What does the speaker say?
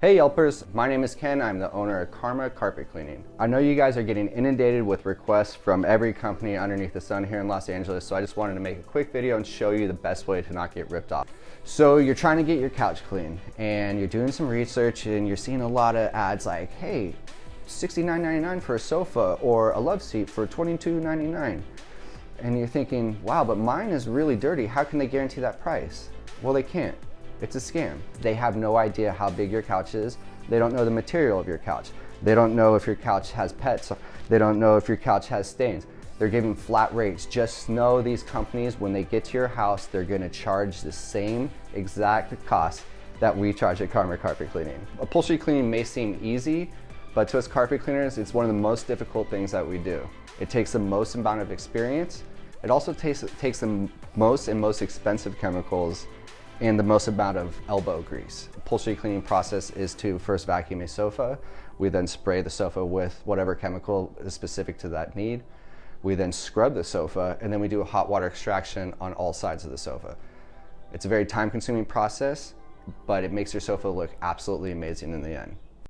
Hey Yelpers, my name is Ken. I'm the owner of Karma Carpet Cleaning. I know you guys are getting inundated with requests from every company underneath the sun here in Los Angeles, so I just wanted to make a quick video and show you the best way to not get ripped off. So you're trying to get your couch clean and you're doing some research and you're seeing a lot of ads like, hey, $69.99 for a sofa or a love seat for $22.99. And you're thinking, wow, but mine is really dirty. How can they guarantee that price? Well, they can't. It's a scam. They have no idea how big your couch is. They don't know the material of your couch. They don't know if your couch has pets. They don't know if your couch has stains. They're giving flat rates. Just know these companies, when they get to your house, they're gonna charge the same exact cost that we charge at Karma Carpet Cleaning. Upholstery cleaning may seem easy, but to us carpet cleaners, it's one of the most difficult things that we do. It takes the most amount of experience. It also takes the most expensive chemicals and the most amount of elbow grease. Upholstery cleaning process is to first vacuum a sofa. We then spray the sofa with whatever chemical is specific to that need. We then scrub the sofa, and then we do a hot water extraction on all sides of the sofa. It's a very time-consuming process, but it makes your sofa look absolutely amazing in the end.